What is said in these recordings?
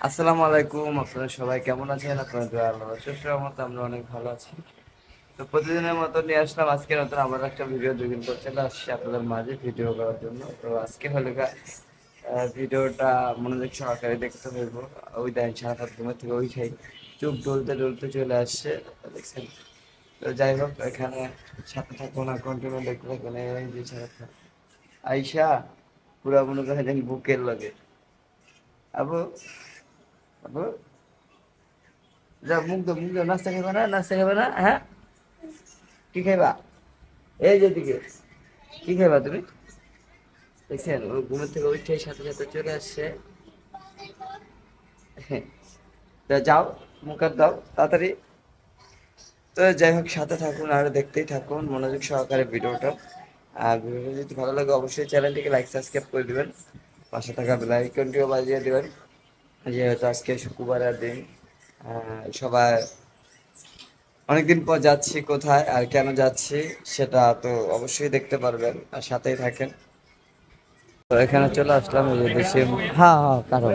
আসসালামু আলাইকুম, আপনারা সবাই কেমন আছেন? আপনাদের দোয়া আল্লাহর অশেষ রহমতে আমরা অনেক ভালো আছি। তো প্রতিদিনের মতো নিয়ে আসলাম আজকে নতুন আবার একটা ভিডিও, 2 দিন পর চলে আসছি আপনাদের মাঝে ভিডিও করার জন্য। তো আজকে হলো ভিডিওটা মনোযোগ সহকারে দেখতে হইব। ওই দেখেন সারা রাত ঘুমের থেকে ওই খাই চোখ ডলতে ডলতে চলে আসছে, দেখছেন? তো যাই হোক, এখানে সাথে থাকুন আর কন্টিনিউ দেখতে থাকুন। এই যে সারা আইসা পুরা মনে করেন বুকের লাগে। আবু আবু যা, মুখ দাও, নাস্তা খাবে না? নাস্তা খাবে না? হ্যাঁ, কি খাইবা? এই যে দিকে কি খাইবা তুমি? দেখছেন ও ঘুমের থেকে উঠে সাথে সাথে চলে আসছে। তা যাও, মুখ হাত দাও তাড়াতাড়ি। তো যাই হোক, সাথে থাকুন আর দেখতেই থাকুন মনোযোগ সহকারে ভিডিওটা। আর ভিডিওটা যদি ভালো লাগে অবশ্যই চ্যানেলটিকে লাইক সাবস্ক্রাইব করে দিবেন, পাশে থাকা বেল আইকনটিও বাজিয়ে দিবেন। যেহেতু আজকে শুক্রবারের দিন, সবাই অনেকদিন পর যাচ্ছি, কোথায় আর কেন যাচ্ছি সেটা তো অবশ্যই দেখতে পারবেন, আর সাথেই থাকেন। তো এখানে চলে আসলাম এই যে দেশে। হ্যাঁ হ্যাঁ, কারণ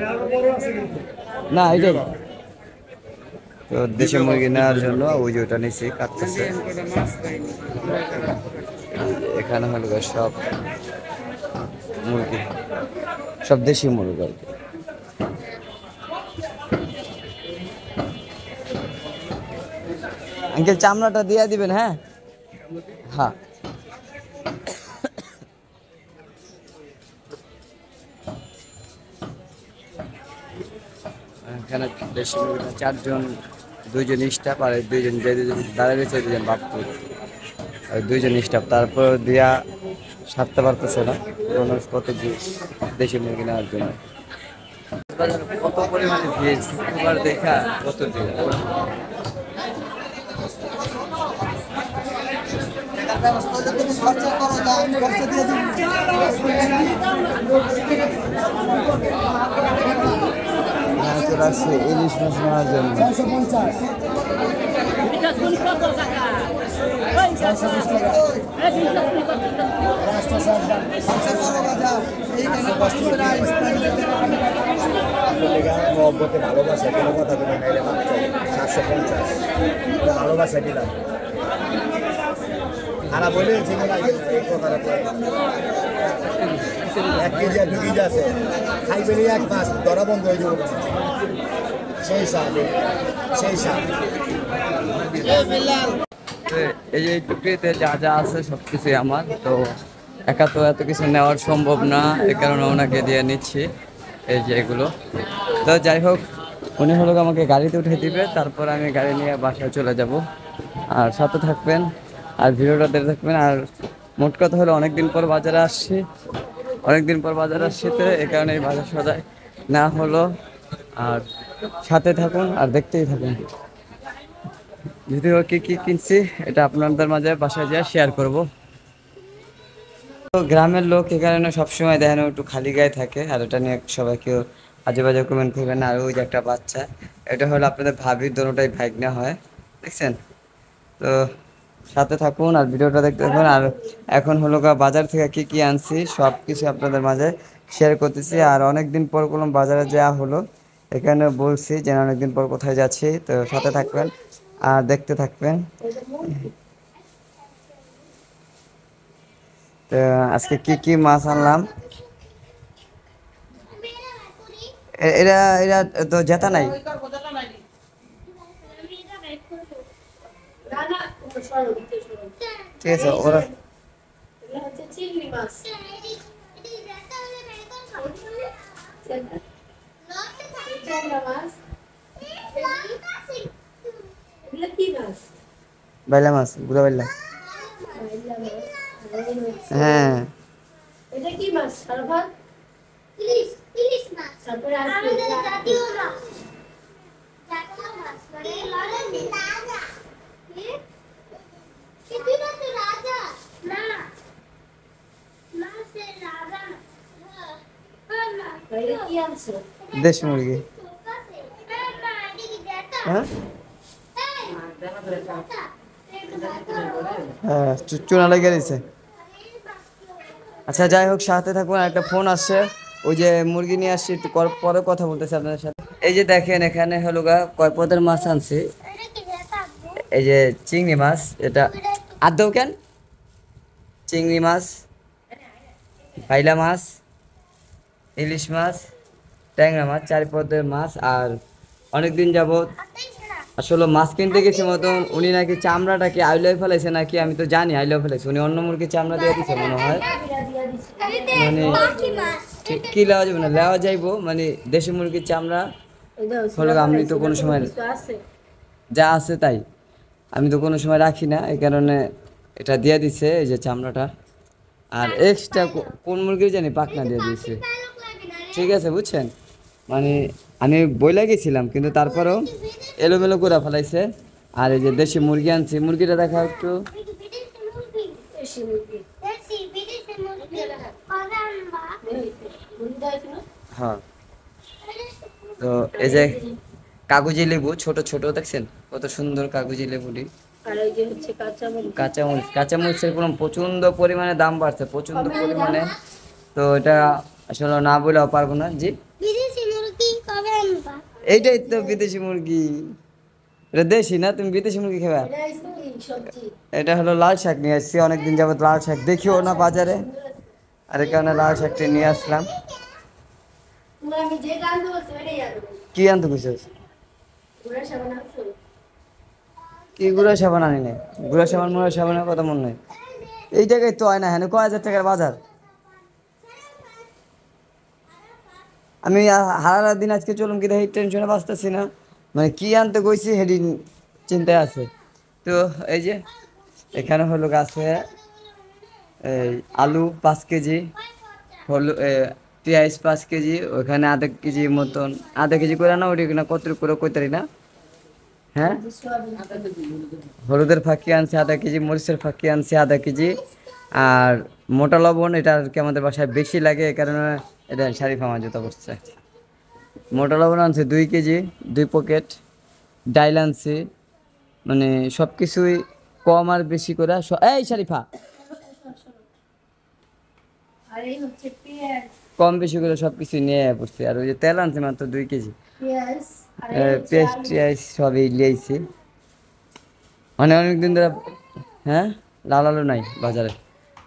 না এই যে, তো দেশি মুরগি নেওয়ার জন্য ওই যে ওটা নিচে কাটতেছে। এখানে হলো সব মুরগি, সব দেশি মুরগি আর কি। আঙ্কেল চামড়াটা দিয়ে দিবেন, হ্যাঁ হ্যাঁ। এখানে দেশি মুরগিটা 4 জন, 2 জন স্টাফ আর 2 জন যে 2জন দাঁড়িয়ে রয়েছে 2জন বাপ্পু, আর 2 জন স্টাফ। তারপর দিয়া সারতে পারতেছে না মানুষ কত দেশি মুরগি নেওয়ার জন্য। কত পরিমাণে ভিড় শুক্রবার দেখা কত ভিড়। চলে আসছে ইলিশ মাছ নেওয়ার জন্য। ভালোবাসা কোনো কথা বলে নাইলে মাপ চাই 750 ভালোবাসা দিলাম খারাপ বলে এই কথাটা 1 কেজি আর 2 কেজি আছে খাইবেন 1 মাস ধরা বন্ধ হয়ে যাবে সেই সাথ এই যে টুকরিতে যা যা আছে সবকিছুই আমার। তো একা তো এত কিছু নেওয়ার সম্ভব না, এ কারণে ওনাকে দিয়ে নিচ্ছি এই যে এগুলো। তো যাই হোক, উনি হলো আমাকে গাড়িতে উঠে দিবে, তারপর আমি গাড়ি নিয়ে বাসায় চলে যাব। আর সাথে থাকবেন আর ভিডিওটা দেখতে থাকবেন। আর মোট কথা হলো অনেকদিন পর বাজারে আসছি, তো এই কারণে এই বাজার সদাই না হলো। আর সাথে থাকুন আর দেখতেই থাকুন। যদিও কি কি কিনছি এটা আপনাদের মাঝে বাসায় যেয়ে শেয়ার করব। তো গ্রামের লোক এই কারণে সবসময় দেখেন একটু খালি গায়ে থাকে, আর এটা নিয়ে সবাই কেউ আজে বাজে কমেন্ট করবেন না। আর ওই যে একটা বাচ্চা, এটা হলো আপনাদের ভাবির দোনোটাই ভাগনা হয়, দেখছেন? তো সাথে থাকুন আর ভিডিওটা দেখতে থাকুন। আর এখন হলো বাজার থেকে কি কি আনছি সব কিছু আপনাদের মাঝে শেয়ার করতেছি। আর অনেকদিন পর কোনো বাজারে যাওয়া হলো, এখানে বলছি যে অনেকদিন পর কোথায় যাচ্ছি। তো সাথে থাকবেন আর দেখতে থাকবেন। তো আজকে কি কি মাছ আনলাম, এরা এরা তো জেতা নাই। ঠিক আছে, ওরা চিংড়ি মাছ বাইলা মাছ, গুড়া বাইলা। হ্যাঁ, এটা কি মাছ? সারভাত ইলিশ, ইলিশ মাছ। তারপরে আর কি? জাতীয় মাছ, জাতীয় মাছ মানে লড়ে রাজা। কি কি মাছ? রাজা না, মাছের রাজা না। এটা কি আনছো? দেশি মুরগি। হ্যাঁ হ্যাঁ, চুনা লেগে গেছে। আচ্ছা যাই হোক, সাথে থাকুন, একটা ফোন আসছে, ওই যে মুরগি নিয়ে আসছি, একটু পরে কথা বলতেছি আপনাদের সাথে। এই যে দেখেন এখানে হলো গা কয় পদের মাছ আনছি। এটা কি যেটা আব্বু? এই যে চিংড়ি মাছ, এটা আদৌ কেন চিংড়ি মাছ, পাইলা মাছ, ইলিশ মাছ, ট্যাংরা মাছ, 4 পদের মাছ। আর অনেকদিন যাবত আতাই ছাড়া। আসলে মাছ কিনতে গেছি মতন উনি নাকি চামড়াটাকে আইলে ফেলাইছে নাকি, আমি তো জানি আইলে ফেলাইছে, উনি অন্য মুরগির চামড়া দিয়ে দিছে মনে হয়। মানে বাকি মাছ। কি লেওয়া যাবে না, লেওয়া যাইবো মানে দেশি মুরগির চামড়া হলো আমি তো কোনো সময় যা আছে তাই, আমি তো কোনো সময় রাখি না, এই কারণে এটা দিয়ে দিছে এই যে চামড়াটা। আর এক্সট্রা কোন মুরগির জানি পাখনা দিয়ে দিয়েছে, পালক লাগে না রে। ঠিক আছে বুঝছেন। মানে আমি বইলা গেছিলাম কিন্তু তারপরেও এলোমেলো করে ফেলাইছে। আর এই যে দেশি মুরগি আনছি, মুরগিটা দেখা একটু। বিদেশি মুরগি। বিদেশি মুরগি। কবে আনবা? হ্যাঁ, তো এই যে কাগজি লেবু ছোট ছোট দেখছেন কত সুন্দর কাগজি লেবুটি। আর এই যে হচ্ছে কাঁচামরিচ। কাঁচামরিচ, কাঁচামরিচের কোনো প্রচন্ড পরিমাণে দাম বাড়ছে, প্রচন্ড পরিমাণে। তো এটা আসলে না বলেও পারবো না। জি, বিদেশি মুরগি কবে আনবা? এইটাই তো বিদেশি মুরগি, এটা দেশি না, তুমি বিদেশি মুরগি খাবা। সবজি এটা হলো লাল শাক নিয়ে আসছি, অনেকদিন যাবত লাল শাক দেখিও না বাজারে, আর এই কারণে লাল শাকটি নিয়ে আসলাম। তোমরা আমি যে গান বলছি ওইটাই আনবো। কি আনতে কইছিস? ওরা সাবান আনছো? কি গুঁড়া সাবান আনি নাই, গুঁড়া সাবান মুড়া সাবানের কথা মনে নাই। এই জায়গায় তো হয় না, হ্যাঁ কয় হাজার টাকার বাজার। আমি হারা দিন আজকে চলুন কি দেখি, টেনশনে বাঁচতেছি না, মানে কি আনতে গেছি হেডি চিন্তায় আছে। তো এই যে এখানে হলো গাছে এই আলু 5 কেজি, হলো পেঁয়াজ 5 কেজি, ওখানে আধা কেজি মতন, আধা কেজি করে না ওটি না কত করে কইতারি না। হ্যাঁ, হলুদের ফাঁকি আনছে আধা কেজি, মরিচের ফাঁকি আনছে আধা কেজি, আর মোটা লবণ এটা আর কি আমাদের বাসায় বেশি লাগে, এই কারণে এটা শারিফ আমার জুতা করছে। মোটা লবণ আনছে 2 কেজি, 2 প্যাকেট। ডাইল আনছে, মানে সব কিছুই কম আর বেশি করে এই শারিফা আর এই হচ্ছে পেঁয়াজ, কম বেশি করে সব কিছু নিয়ে পড়ছে। আর ওই যে তেল আনছে মাত্র 2 কেজি, পেঁয়াজ আর এই হচ্ছে পেস্ট আলু। টিয়াজ সবই লিয়েছি। মানে অনেকদিন ধরে, হ্যাঁ লাল আলু নাই বাজারে,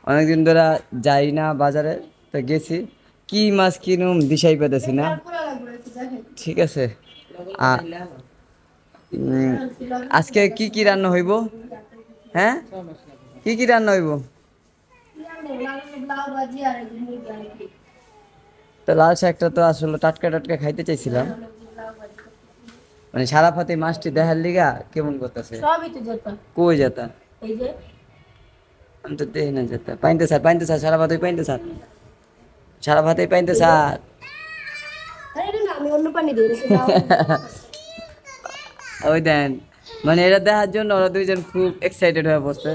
অনেকদিন ধরে যাই না বাজারে, তো গেছি কি মাছ কিনুম দিশাই পেতেছি না। পুরো লাগবে একটু দেখেন। ঠিক আছে, আজকে কি কি রান্না হইব? হ্যাঁ, কি কি রান্না হইব? লাউ ভাজি আর এই যে মুরগি আর কি। তো লাল শাকটা তো আসলে টাটকা টাটকা খাইতে চাইছিলাম, লাউ ভাজি। মানে সারা ফাতে মাছটি দেখার লিগা কেমন করতেছে। সবই তো যেত। কই যেতা? এই যে আমি তো দেখি না যেতা। পাইনতে স্যার সারা ভাতে পাইনতে স্যার, সারা ভাতে পাইনতে স্যার। আরে না, আমি অন্য পানি দিয়ে রেখে দাও। ওই দেন, মানে এটা দেখার জন্য ওরা দুইজন খুব এক্সাইটেড হয়ে পড়ছে।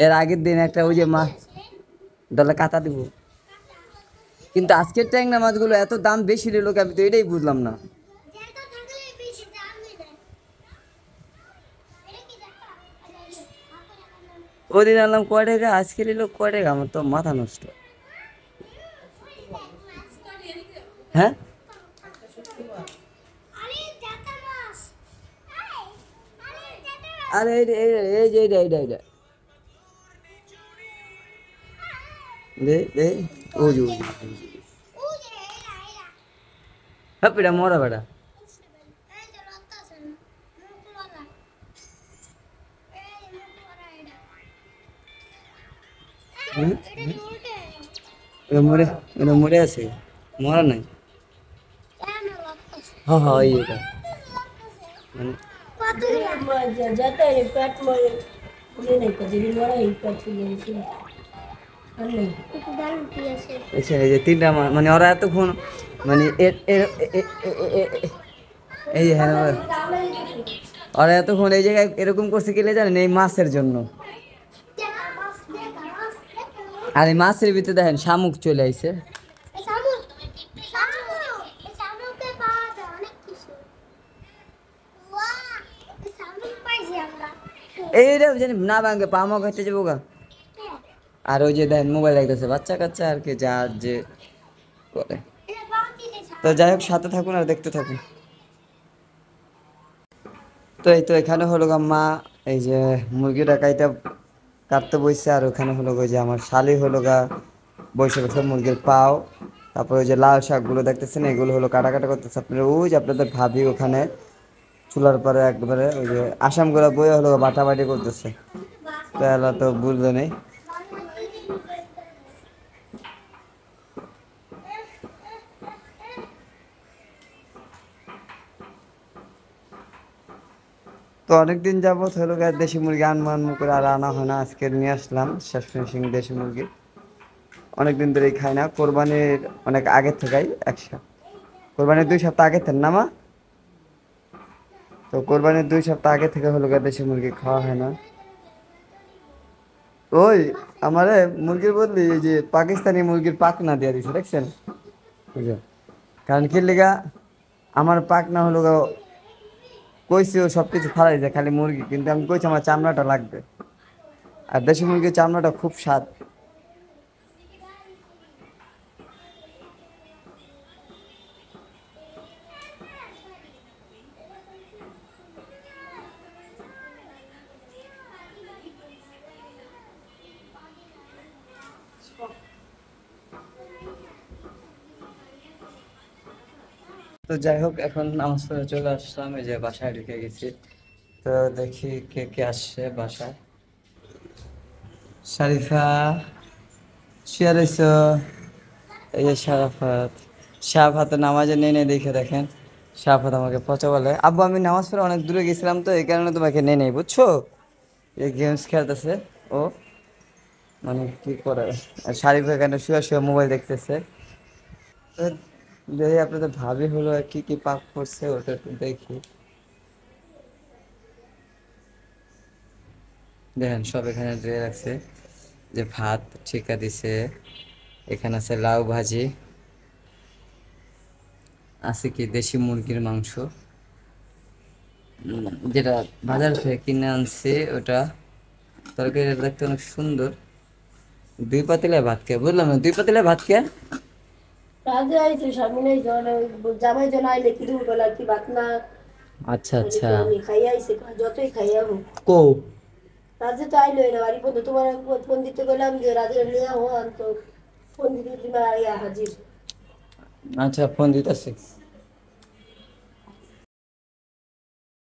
এর আগের দিন একটা ওই যে মাছ দলে কাতা দিব, কিন্তু আজকের ট্যাংরা মাছগুলো এত দাম বেশি নিল, আমি তো এটাই বুঝলাম না। যেটা থাকলে বেশি দাম নেবে। এটা কি দেখা? ওদিন আনলাম কয় টাকা, আজকে নিল কয় টাকা, আমার তো মাথা নষ্ট। হ্যাঁ, আরে জাতা মাছ। আরে জাতা মাছ। আরে এই যে এইটা দে ও যে ও যে এরা। হ্যাঁ পেটা মরা বেটা। এই যে রক্ত আছে না, মুখ লাগা। এই মুখ করা এটা। এটা উল্টে। এটা মরে আছে, মরা নাই। কেন রক্ত আছে? হ্যাঁ এই এটা মানে কত যেতে পেট মরে বুঝে নেই তো যদি মরে এই পেট ফুলে গেছে আর নেই। একটু ডাল দিয়ে আছে। এই যে 3টা মাছ, মানে ওরা এতক্ষণ মানে এই যে হ্যাঁ ওরা এতক্ষণ এই জায়গায় এরকম করছে কি জানেন, এই মাছের জন্য। দেখা মাছ দেখা মাছ দেখা। আর এই মাছের ভিতরে দেখেন শামুক চলে আইছে। এই শামুক এই শামুকে পাওয়া যায় অনেক কিছু। ওয়াও, এই শামুক পাইছি আমরা। এইটা জানি না ভাঙে পামা খাইতে যাবো গা। আর ওই যে দেখেন মোবাইল দেখতেছে বাচ্চা কাচ্চা আর কি, যার যে করে। এটা বাউন্ডি দে তো যাই হোক, সাথে থাকুন আর দেখতে থাকুন। তো এই তো এখানে হলো গা মা এই যে মুরগিটা কাটতে বসছে, আর ওখানে হলো গো যে আমার শালি হলো গা বসে বসে মুরগির পাও, তারপরে ওই যে লাল শাকগুলো দেখতেছেন এগুলো হলো কাটা কাটা করতেছে। আপনারা ওই যে আপনাদের ভাবি ওখানে চুলার পরে একবারে ওই যে আসামগুলো বয়ে হলো বাটাবাটি করতেছে। তো এলা তো বুঝলো নেই। তো অনেকদিন যাবত হলো গা দেশি মুরগি আনবো করে আর আনা হয় না, আজকে নিয়ে আসলাম শেষ ফিনিশিং দেশি মুরগি। অনেকদিন ধরেই খাই না, কোরবানির অনেক আগের থেকেই কোরবানির 2 সপ্তাহ আগের থেকে না মা? তো কোরবানির 2 সপ্তাহ আগে থেকে হলো গা দেশি মুরগি খাওয়া হয় না। ওই আমারে মুরগির বদলি এই যে পাকিস্তানি মুরগির পাক না দিয়ে দিছে দেখছেন, বুঝো? কারণ কি লিগা আমার পাক না হলো গা কইছি ও সব কিছু ফালাই যায় খালি মুরগি, কিন্তু আমি কইছি আমার চামড়াটা লাগবে, আর দেশি মুরগির চামড়াটা খুব স্বাদ। তো যাই হোক, এখন নামাজ পড়ে চলে আসলাম, এই যে বাসায় ঢুকে গেছি। তো দেখি কে কে আসছে বাসায়। শারিফা শুয়ে রইছো? এই যে শারাফাত, শারাফাত নামাজে নেই দেখে দেখেন। শারাফাত আমাকে পচা বলে, আব্বু আমি নামাজ পড়ে অনেক দূরে গেছিলাম তো এই কারণে তোমাকে নেই বুঝছো। এই গেমস খেলতেছে ও, মানে কি করে। আর শারিফা এখানে শুয়ে শুয়ে মোবাইল দেখতেছে। তো দেখি আপনাদের ভাবি হলো কি কি পাক করছে ওটা একটু দেখি। দেখেন সব এখানে দিয়ে রাখছে, যে ভাত ঠিকা দিছে, এখানে আছে লাউ ভাজি, আছে কি দেশি মুরগির মাংস, যেটা বাজার থেকে কিনে আনছি ওটা। তরকারিটা দেখতে অনেক সুন্দর। 2 পাতিলে ভাত কে বুঝলাম না, 2 পাতিলে ভাত কে? রাজে আইছে সামনে জামাই জন আইলে কি দিব বলা কি ভাত না আচ্ছা আচ্ছা। খাই আইছে যতই খাইয়া হোক। কো রাজে তো আইলো না বাড়ি পর্যন্ত, তোমার ফোন দিতে গেলাম যে রাজে নিয়ে হো তো ফোন দিতে তুমি আইয়া হাজির। আচ্ছা ফোন দিতেছি।